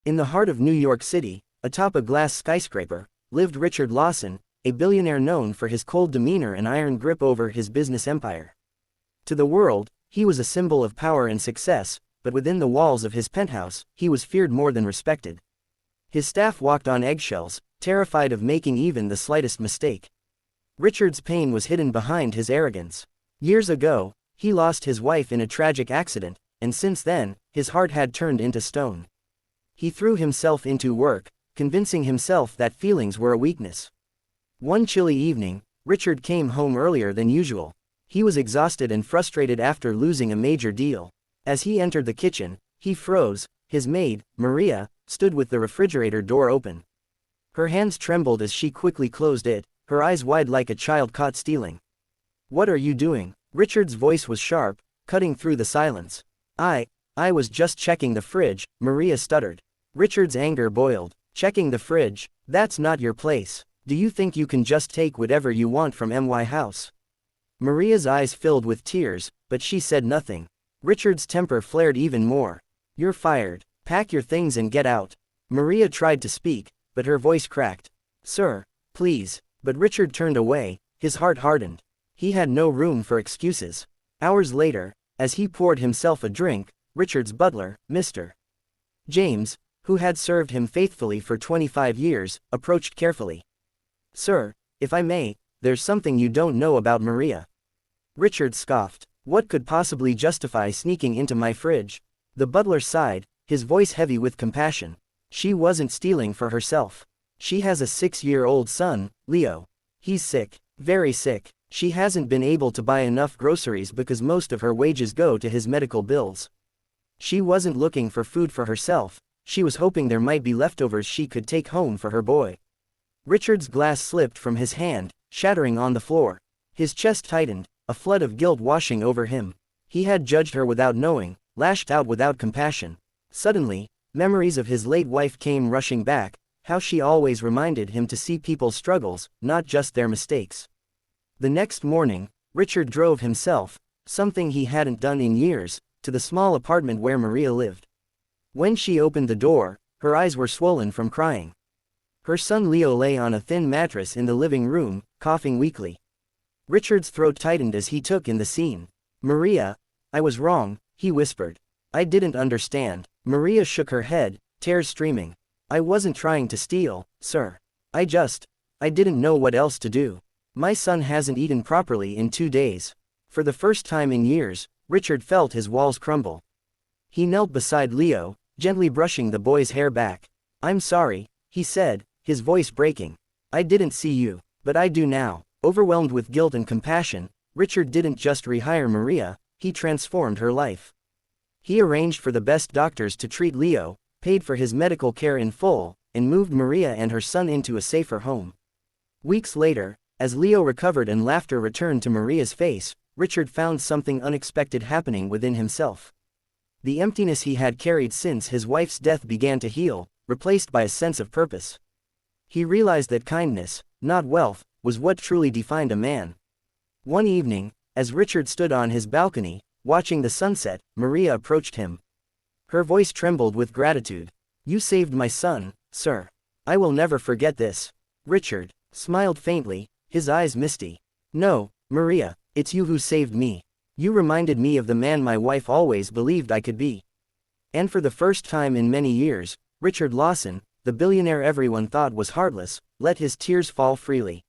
In the heart of New York City, atop a glass skyscraper, lived Richard Lawson, a billionaire known for his cold demeanor and iron grip over his business empire. To the world, he was a symbol of power and success, but within the walls of his penthouse, he was feared more than respected. His staff walked on eggshells, terrified of making even the slightest mistake. Richard's pain was hidden behind his arrogance. Years ago, he lost his wife in a tragic accident, and since then, his heart had turned into stone. He threw himself into work, convincing himself that feelings were a weakness. One chilly evening, Richard came home earlier than usual. He was exhausted and frustrated after losing a major deal. As he entered the kitchen, he froze. His maid, Maria, stood with the refrigerator door open. Her hands trembled as she quickly closed it, her eyes wide like a child caught stealing. "What are you doing?" Richard's voice was sharp, cutting through the silence. I was just checking the fridge," Maria stuttered. Richard's anger boiled. "Checking the fridge? That's not your place. Do you think you can just take whatever you want from my house?" Maria's eyes filled with tears, but she said nothing. Richard's temper flared even more. "You're fired. Pack your things and get out." Maria tried to speak, but her voice cracked. "Sir, please." But Richard turned away, his heart hardened. He had no room for excuses. Hours later, as he poured himself a drink, Richard's butler, Mr. James, who had served him faithfully for 25 years, approached carefully. "Sir, if I may, there's something you don't know about Maria." Richard scoffed. "What could possibly justify sneaking into my fridge?" The butler sighed, his voice heavy with compassion. "She wasn't stealing for herself. She has a 6-year-old son, Leo. He's sick, very sick. She hasn't been able to buy enough groceries because most of her wages go to his medical bills. She wasn't looking for food for herself, she was hoping there might be leftovers she could take home for her boy." Richard's glass slipped from his hand, shattering on the floor. His chest tightened, a flood of guilt washing over him. He had judged her without knowing, lashed out without compassion. Suddenly, memories of his late wife came rushing back, how she always reminded him to see people's struggles, not just their mistakes. The next morning, Richard drove himself, something he hadn't done in years, to the small apartment where Maria lived. When she opened the door, her eyes were swollen from crying. Her son Leo lay on a thin mattress in the living room, coughing weakly. Richard's throat tightened as he took in the scene. "Maria, I was wrong," he whispered. "I didn't understand." Maria shook her head, tears streaming. "I wasn't trying to steal, sir. I didn't know what else to do. My son hasn't eaten properly in 2 days." For the first time in years, Richard felt his walls crumble. He knelt beside Leo, gently brushing the boy's hair back. "I'm sorry," he said, his voice breaking. "I didn't see you, but I do now." Overwhelmed with guilt and compassion, Richard didn't just rehire Maria, he transformed her life. He arranged for the best doctors to treat Leo, paid for his medical care in full, and moved Maria and her son into a safer home. Weeks later, as Leo recovered and laughter returned to Maria's face, Richard found something unexpected happening within himself. The emptiness he had carried since his wife's death began to heal, replaced by a sense of purpose. He realized that kindness, not wealth, was what truly defined a man. One evening, as Richard stood on his balcony, watching the sunset, Maria approached him. Her voice trembled with gratitude. "You saved my son, sir. I will never forget this." Richard smiled faintly, his eyes misty. "No, Maria, it's you who saved me. You reminded me of the man my wife always believed I could be." And for the first time in many years, Richard Lawson, the billionaire everyone thought was heartless, let his tears fall freely.